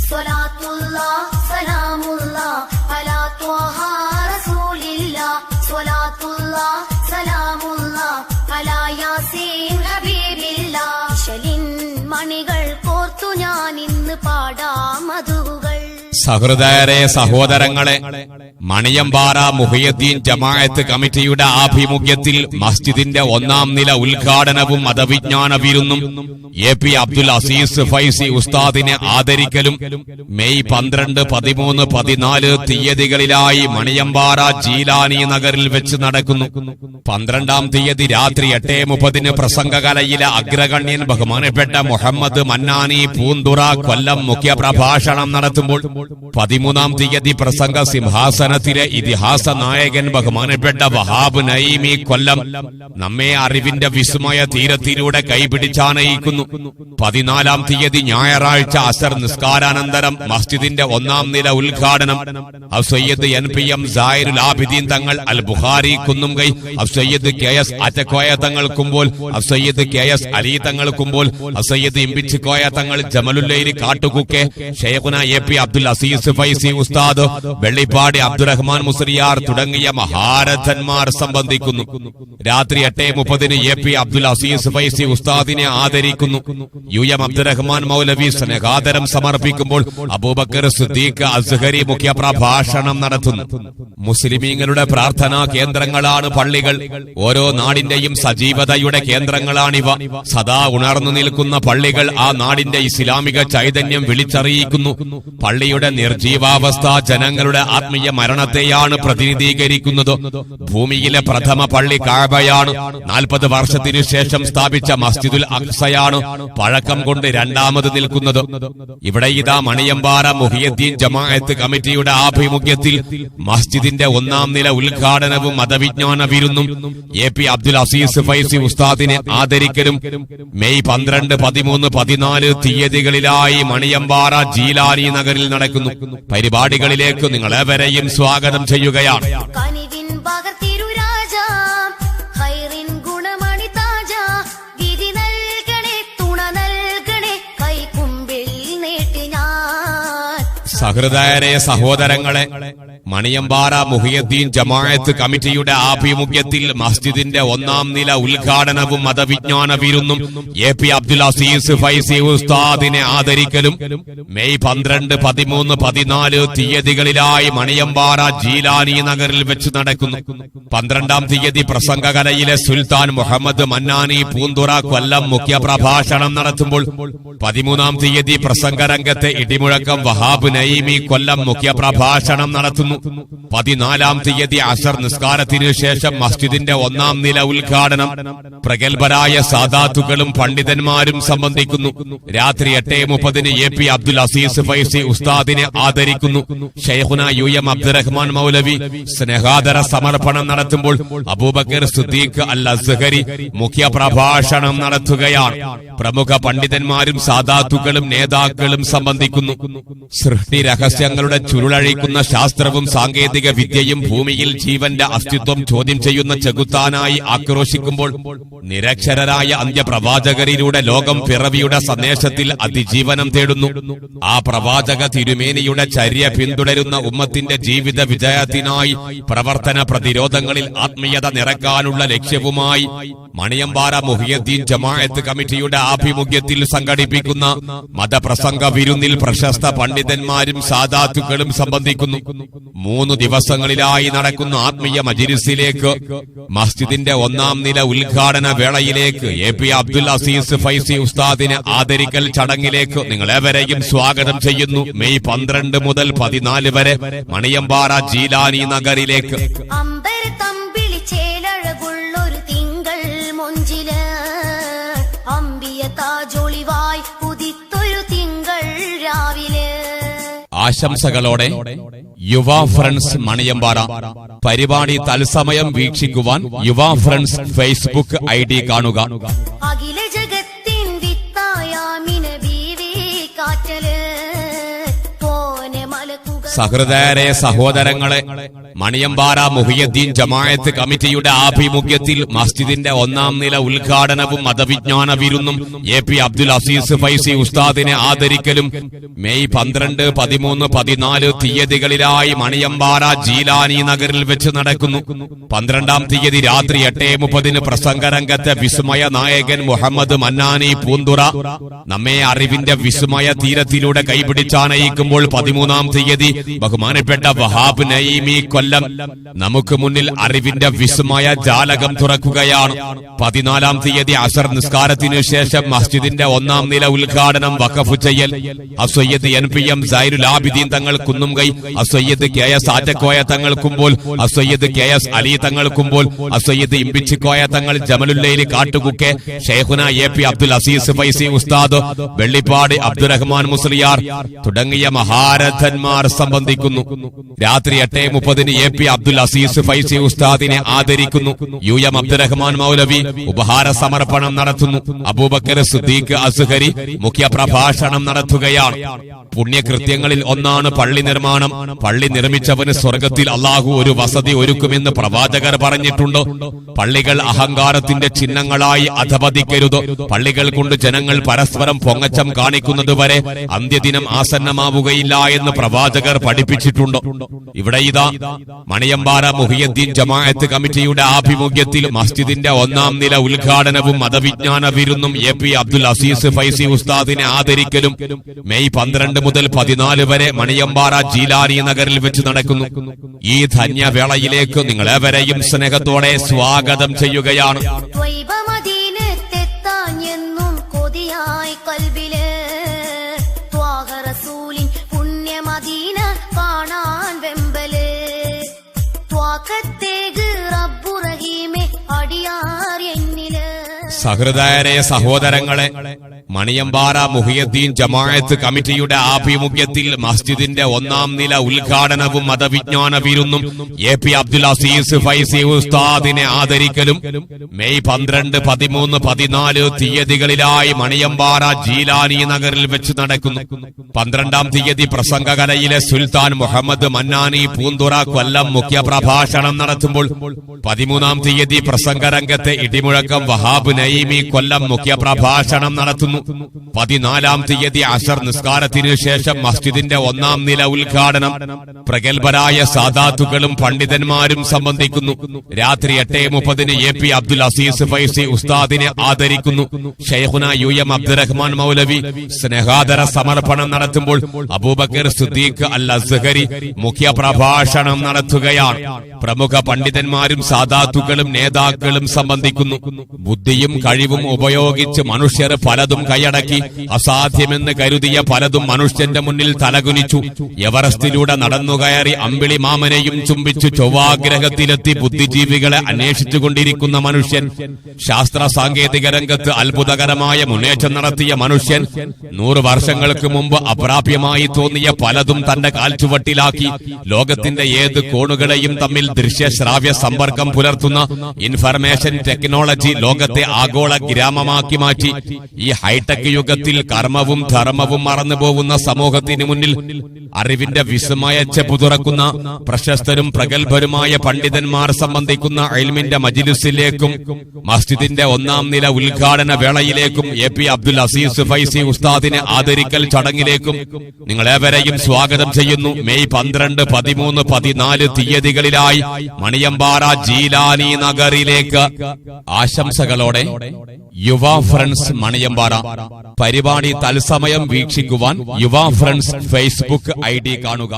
സ്വലാത്തുല്ലാ സലാമുല്ലാ അലാ ത്വാഹ റസൂലില്ലാ സ്വലാത്തുല്ലാ സലാമുല്ലാ അലാ യാസീൻ ഹബീബില്ലാ. ശലിൻ മണികൾ കോർത്തു ഞാൻ ഇന്ന് പാടാം മധുകൾ. സഹൃദയരെ, സഹോദരങ്ങളെ, മണിയമ്പാറ മുഹിയുദ്ദീൻ ജമാഅത്ത് കമ്മിറ്റിയുടെ ആഭിമുഖ്യത്തിൽ മസ്ജിദിന്റെ 1-ാം നില ഉദ്ഘാടനവും മതവിജ്ഞാന വിരുന്നും എ.പി. അബ്ദുൽ അസീസ് ഫൈസി ഉസ്താദിനെ ആദരിക്കലും മെയ് 12, 13, 14 തീയതികളിലായി മണിയമ്പാറ ജീലാനി നഗറിൽ വെച്ച് നടക്കുന്നു. 12-ാം തീയതി രാത്രി 8:30 പ്രസംഗകലയിലെ അഗ്രഗണ്യൻ ബഹുമാനപ്പെട്ട മുഹമ്മദ് മന്നാനി പൂന്തുറ കൊല്ലം മുഖ്യപ്രഭാഷണം നടത്തുമ്പോൾ 13-ാം തീയതി പ്രസംഗ സിംഹാസനത്തിലെ ഇതിഹാസ നായകൻ ബഹുമാനപ്പെട്ട വഹാബ് നഈമി കൊല്ലം നമ്മെ അറിവിന്റെ വിസ്മയ തീരത്തിലൂടെ കൈപിടിച്ചാനയിക്കുന്നു. 14-ാം തീയതി ഞായറാഴ്ച അസർ നിസ്കാരാനന്തരം മസ്ജിദിന്റെ 1-ാം നില ഉദ്ഘാടനം സയ്യിദ് NPM സായിറുൽ ആബിദീൻ തങ്ങൾ അൽ ബുഖാരി കുന്നുംകൈ, സയ്യിദ് KS അറ്റക്കോയ തങ്ങൾ കുമ്പോൾ, സയ്യിദ് KS അലി തങ്ങൾ കുമ്പോൾ, സയ്യിദ് ഇമ്പിച്ചിക്കോയ തങ്ങൾ ജമലുല്ലൈരി കാട്ടുകുക്കെ, ഷെയ്ഖുന എ.പി. അബ്ദുൽ അസീസ് ഫൈസി ഉസ്താദ്, വെള്ളിപ്പാടി അബ്ദുറഹ്മാൻ മുസ്ലിയാർ തുടങ്ങിയ മഹാരഥന്മാർ സംബന്ധിക്കുന്നു. രാത്രി 8:30 എ.പി. അബ്ദുൽ അസീസ് ഫൈസി ഉസ്താദിനെ ആദരിക്കുന്നു. UM അബ്ദുറഹ്മാൻ മൗലവി സ്നേഹാദരം സമർപ്പിക്കുമ്പോൾ അബൂബക്കർ സിദ്ദീഖ് അസ്ഹരി മുഖ്യപ്രഭാഷണം നടത്തുന്നു. മുസ്ലിമീങ്ങളുടെ പ്രാർത്ഥനാ കേന്ദ്രങ്ങളാണ് പള്ളികൾ. ഓരോ നാടിന്റെയും സജീവതയുടെ കേന്ദ്രങ്ങളാണിവ. സദാ ഉണർന്നു നിൽക്കുന്ന പള്ളികൾ ആ നാടിന്റെ ഇസ്ലാമിക ചൈതന്യം വിളിച്ചറിയിക്കുന്നു. പള്ളിയുടെ നിർജീവാവസ്ഥ ജനങ്ങളുടെ ആത്മീയ മരണത്തെയാണ് പ്രതിനിധീകരിക്കുന്നത്. ഭൂമിയിലെ പ്രഥമ പള്ളി കഅബയാണ്. 40 വർഷത്തിനു ശേഷം സ്ഥാപിച്ച മസ്ജിദുൽ അഖ്സയാണ് പഴക്കം കൊണ്ട് 2ാമത് നിൽക്കുന്നത്. ഇവിടെ ഇതാ മണിയമ്പാറ മുഹിയുദ്ദീൻ ജമാഅത്ത് കമ്മിറ്റിയുടെ ആഭിമുഖ്യത്തിൽ മസ്ജിദിന്റെ 1-ാം നില ഉദ്ഘാടനവും മതവിജ്ഞാന വിരുന്നും എ.പി. അബ്ദുൽ അസീസ് ഫൈസി ഉസ്താദിനെ ആദരിക്കലും മെയ് 12, 13, 14 തീയതികളിലായി മണിയമ്പാറ ജീലാനി നഗറിൽ നടക്കുന്നു. പരിപാടികളിലേക്ക് നിങ്ങളെവരെയും സ്വാഗതം ചെയ്യുകയാണ്. സഹൃദയരെ, സഹോദരങ്ങളെ, മണിയമ്പാറ മുഹിയുദ്ദീൻ ജമാഅത്ത് കമ്മിറ്റിയുടെ ആഭിമുഖ്യത്തിൽ മസ്ജിദിന്റെ 1-ാം നില ഉദ്ഘാടനവും മതവിജ്ഞാന വിരുന്നും എ.പി. അബ്ദുൽ അസീസ് ഫൈസി ഉസ്താദിനെ ആദരിക്കലും മെയ് 12, 13, 14 തീയതികളിലായി മണിയമ്പാറ ജീലാനി നഗറിൽ വെച്ച് നടക്കുന്നു. 12-ാം തീയതി പ്രസംഗകലയിലെ സുൽത്താൻ മുഹമ്മദ് മന്നാനി പൂന്തുറ കൊല്ലം മുഖ്യപ്രഭാഷണം നടത്തുമ്പോൾ 13-ാം തീയതി പ്രസംഗരംഗത്തെ ഇടിമുഴക്കം വഹാബ് നഈമി കൊല്ലം മുഖ്യപ്രഭാഷണം നടത്തുന്നു. 14-ാം തീയതി അസർ നിസ്കാരത്തിനു ശേഷം മസ്ജിദിന്റെ 1-ാം നില ഉദ്ഘാടനം പ്രഗത്ഭരായ സാദാത്തുക്കളും പണ്ഡിതന്മാരും സംബന്ധിക്കുന്നു. രാത്രി 8:30 എ.പി. അബ്ദുൽ അസീസ് ഫൈസി ഉസ്താദിനെ ആദരിക്കുന്നു. ഷെയ്ഖുന UM അബ്ദുറഹ്മാൻ മൗലവി സ്നേഹാദര സമർപ്പണം നടത്തുമ്പോൾ അബൂബക്കർ സിദ്ദീഖ് അൽ അസ്ഹരി മുഖ്യപ്രഭാഷണം നടത്തുകയാണ്. പ്രമുഖ പണ്ഡിതന്മാരും സാദാത്തുക്കളും നേതാക്കളും സംബന്ധിക്കുന്നു. സൃഷ്ടി രഹസ്യങ്ങളുടെ ചുരുളഴിക്കുന്ന ശാസ്ത്രവും സാങ്കേതിക വിദ്യയും ഭൂമിയിൽ ജീവന്റെ അസ്തിത്വം ചോദ്യം ചെയ്യുന്ന ചെകുത്താനായി ആക്രോശിക്കുമ്പോൾ നിരക്ഷരരായ അന്ത്യപ്രവാചകരിലൂടെ ലോകം പിറവിയുടെ സന്ദേശത്തിൽ അതിജീവനം തേടുന്നു. ആ പ്രവാചക തിരുമേനിയുടെ ചര്യ പിന്തുടരുന്ന ഉമ്മത്തിന്റെ ജീവിത വിജയത്തിനായി പ്രവർത്തന പ്രതിരോധങ്ങളിൽ ആത്മീയത നിറക്കാനുള്ള ലക്ഷ്യവുമായി മണിയമ്പാറ മുഹിയുദ്ദീൻ ജമാഅത്ത് കമ്മിറ്റിയുടെ ആഭിമുഖ്യത്തിൽ സംഘടിപ്പിക്കുന്ന മതപ്രസംഗ വിരുന്നിൽ പ്രശസ്ത പണ്ഡിതന്മാരും സാദാത്തുക്കളും സംബന്ധിക്കുന്നു. 3 ദിവസങ്ങളിലായി നടക്കുന്ന ആത്മീയ മജ്‌ലിസിലേക്ക് മസ്ജിദിന്റെ 1-ാം നില ഉദ്ഘാടന വേളയിലേക്ക് എ.പി. അബ്ദുൽ അസീസ് ഫൈസി ഉസ്താദിനെ ആദരിക്കൽ ചടങ്ങിലേക്ക് നിങ്ങളെവരെയും സ്വാഗതം ചെയ്യുന്നു. മെയ് 12 മുതൽ 14 വരെ മണിയമ്പാറ ജീലാനി നഗറിലേക്ക്. ആശംസകളോടെ യുവ ഫ്രണ്ട്സ് മണിയമ്പാറ. പരിപാടി തത്സമയം വീക്ഷിക്കുവാൻ യുവ ഫ്രണ്ട്സ് ഫേസ്ബുക്ക് ID കാണുക. സഹൃദയരെ, സഹോദരങ്ങളെ, മണിയമ്പാറ മുഹിയുദ്ദീൻ ജമാഅത്ത് കമ്മിറ്റിയുടെ ആഭിമുഖ്യത്തിൽ മസ്ജിദിന്റെ ഒന്നാം നില ഉദ്ഘാടനവും മതവിജ്ഞാന വിരുന്നും എ.പി. അബ്ദുൽ അസീസ് ഫൈസി ഉസ്താദിനെ ആദരിക്കലും മെയ് 12, 13, 14 തീയതികളിലായി മണിയമ്പാറ ജീലാനി നഗറിൽ വെച്ച് നടക്കുന്നു. 12-ാം തീയതി രാത്രി 8:30 പ്രസംഗരംഗത്തെ വിസ്മയ നായകൻ മുഹമ്മദ് മന്നാനി പൂന്തുറ നമ്മെ അറിവിന്റെ വിസ്മയ തീരത്തിലൂടെ കൈപിടിച്ചാനയിക്കുമ്പോൾ 13-ാം തീയതി ബഹുമാനപ്പെട്ട വഹാബ് നഈമി കൊല്ലം നമുക്ക് മുന്നിൽ അറിവിന്റെ വിസ്മയ ജാലകം തുറക്കുകയാണ്. 14-ാം തീയതി അസർ നിസ്കാരത്തിനു ശേഷം മസ്ജിദിന്റെ ഒന്നാം നില ഉദ്ഘാടനം വഖഫ് ചെയ്യൽ അസയ്യദ് NPM സൈനുൽ ആബിദീൻ തങ്ങൾ കുന്നുംകൈ, അസയ്യദ് KS ആറ്റക്കോയ തങ്ങൾക്കുമ്പോൾ, അസയ്യദ് KS അലി തങ്ങൾക്കുമ്പോൾ, അസയ്യദ് ഇമ്പിച്ചിക്കോയ തങ്ങൾ ജമലുല്ലൈലി കാട്ടുകുക്കെ, ഷെയ്ഖുന എ.പി. അബ്ദുൽ അസീസ് ഫൈസി ഉസ്താദ്, വെള്ളിപ്പാട് അബ്ദുറഹ്മാൻ മുസ്ലിയാർ തുടങ്ങിയ മഹാരഥന്മാർ സംബന്ധിക്കുന്നു. രാത്രി 8:30 എ.പി. അബ്ദുൽ അസീസ് ഫൈസി ഉസ്താദിനെ ആദരിക്കുന്നു. UM അബ്ദുറഹ്മാൻ മൗലവി ഉപഹാര സമർപ്പണം നടത്തുന്നു. അബൂബക്കർ സിദ്ദീഖ് അസ്ഹരി മുഖ്യ പ്രഭാഷണം നടത്തുകയാണ്. പുണ്യകൃത്യങ്ങളിൽ ഒന്നാണ് പള്ളി നിർമ്മാണം. പള്ളി നിർമ്മിച്ചവന് സ്വർഗത്തിൽ അള്ളാഹു ഒരു വസതി ഒരുക്കുമെന്ന് പ്രവാചകർ പറഞ്ഞിട്ടുണ്ട്. പള്ളികൾ അഹങ്കാരത്തിന്റെ ചിഹ്നങ്ങളായി അധപതിക്കരുത്. പള്ളികൾ കൊണ്ട് ജനങ്ങൾ പരസ്പരം പൊങ്ങച്ചം കാണിക്കുന്നതുവരെ അന്ത്യദിനം ആസന്നമാവുകയില്ല എന്ന് പ്രവാചകർ പഠിപ്പിച്ചിട്ടുണ്ട്. ഇവിടെ ഇതാ മണിയമ്പാറ മുഹിയുദ്ദീൻ ജമാഅത്ത് കമ്മിറ്റിയുടെ ആഭിമുഖ്യത്തിൽ മസ്ജിദിന്റെ ഒന്നാം നില ഉദ്ഘാടനവും മതവിജ്ഞാന വിരുന്നും എ.പി. അബ്ദുൽ അസീസ് ഫൈസി ഉസ്താദിനെ ആദരിക്കലും മെയ് 12 മുതൽ 14 വരെ മണിയമ്പാറ ജീലാനി നഗറിൽ വെച്ച് നടക്കുന്നു. ഈ ധന്യവേളയിലേക്ക് നിങ്ങളെവരെയും സ്നേഹത്തോടെ സ്വാഗതം ചെയ്യുകയാണ്. ത്വയ്ബമദീനത്തെത്താഞ്ഞെന്നും കൊതിയായി കൽബില് ത്വാഹ റസൂലിൻ പുണ്യമദീന കാണാൻ വെമ്പല് ത്വാഖത്തേക് റബ്ബു റഹീമേ അടിയാർ എന്നില്. സഹൃദയരെ, സഹോദരങ്ങളെ, മണിയമ്പാറ മുഹിയുദ്ദീൻ ജമാഅത്ത് കമ്മിറ്റിയുടെ ആഭിമുഖ്യത്തിൽ മസ്ജിദിന്റെ ഒന്നാം നില ഉദ്ഘാടനവും മതവിജ്ഞാന വിരുന്നും എ.പി. അബ്ദുൽ അസീസ് ഫൈസി ഉസ്താദിനെ ആദരിക്കലും മെയ് 12, 13, 14 തീയതികളിലായി മണിയമ്പാറ ജീലാനി നഗറിൽ വെച്ച് നടക്കുന്നു. 12-ാം തീയതി പ്രസംഗകലയിലെ സുൽത്താൻ മുഹമ്മദ് മന്നാനി പൂന്തുറ കൊല്ലം മുഖ്യ പ്രഭാഷണം നടത്തുമ്പോൾ 13-ാം തീയതി പ്രസംഗരംഗത്തെ ഇടിമുഴക്കം വഹാബ് നഈമി കൊല്ലം മുഖ്യ പ്രഭാഷണം നടത്തുന്നു. 14-ാം തീയതി അസർ നിസ്കാരത്തിനു ശേഷം മസ്ജിദിന്റെ ഒന്നാം നില ഉദ്ഘാടനം പ്രഗത്ഭരായ സാദാത്തുക്കളും പണ്ഡിതന്മാരും സംബന്ധിക്കുന്നു. രാത്രി 8:30 എ.പി. അബ്ദുൽ അസീസ് ഫൈസി ഉസ്താദിനെ ആദരിക്കുന്നു. ഷെയ്ഖുന UM അബ്ദുറഹ്മാൻ മൗലവി സ്നേഹാദര സമർപ്പണം നടത്തുമ്പോൾ അബൂബക്കർ സിദ്ദീഖ് അൽ അസ്ഹരി മുഖ്യ പ്രഭാഷണം നടത്തുകയാണ്. പ്രമുഖ പണ്ഡിതന്മാരും സാദാത്തുക്കളും നേതാക്കളും സംബന്ധിക്കുന്നു. ബുദ്ധിയും കഴിവും ഉപയോഗിച്ച് മനുഷ്യർ പലതും കൈയടക്കി. അസാധ്യമെന്ന് കരുതിയ പലതും മനുഷ്യന്റെ മുന്നിൽ തലകുനിച്ചു. എവറസ്റ്റിലൂടെ നടന്നുകയറി അമ്പിളി മാമനെയും ചുംബിച്ചു ചൊവ്വാഗ്രഹത്തിലെത്തി ബുദ്ധിജീവികളെ അന്വേഷിച്ചുകൊണ്ടിരിക്കുന്ന മനുഷ്യൻ, ശാസ്ത്ര സാങ്കേതിക രംഗത്ത് അത്ഭുതകരമായ മുന്നേറ്റം നടത്തിയ മനുഷ്യൻ, 100 വർഷങ്ങൾക്ക് മുമ്പ് അപ്രാപ്യമായി തോന്നിയ പലതും തന്റെ കാൽച്ചുവട്ടിലാക്കി. ലോകത്തിന്റെ ഏത് കോണുകളെയും തമ്മിൽ ദൃശ്യശ്രാവ്യ സമ്പർക്കം പുലർത്തുന്ന ഇൻഫർമേഷൻ ടെക്നോളജി ലോകത്തെ ആഗോള ഗ്രാമമാക്കി മാറ്റി. ഈ ഹൈടെക് യുഗത്തിൽ കർമ്മവും ധർമ്മവും മറന്നുപോകുന്ന സമൂഹത്തിന് മുന്നിൽ അറിവിന്റെ വിസ്മയച്ചെപ്പു തുറക്കുന്ന പ്രശസ്തരും പ്രഗത്ഭരുമായ പണ്ഡിതന്മാർ സംബന്ധിക്കുന്ന ഇൽമിന്റെ മജ്ലിസിലേക്കും മസ്ജിദിന്റെ ഒന്നാം നില ഉദ്ഘാടന വേളയിലേക്കും എ.പി. അബ്ദുൽ അസീസ് ഫൈസി ഉസ്താദിനെ ആദരിക്കൽ ചടങ്ങിലേക്കും നിങ്ങളെവരെയും സ്വാഗതം ചെയ്യുന്നു. മെയ് 12, 13, 14 തീയതികളിലായി മണിയമ്പാറ ജീലാനി നഗറിലേക്ക്. ആശംസകളോടെ യുവ ഫ്രണ്ട്സ് മണിയമ്പാറ. പരിപാടി തത്സമയം വീക്ഷിക്കുവാൻ യുവ ഫ്രണ്ട്സ് ഫേസ്ബുക്ക് ID കാണുക.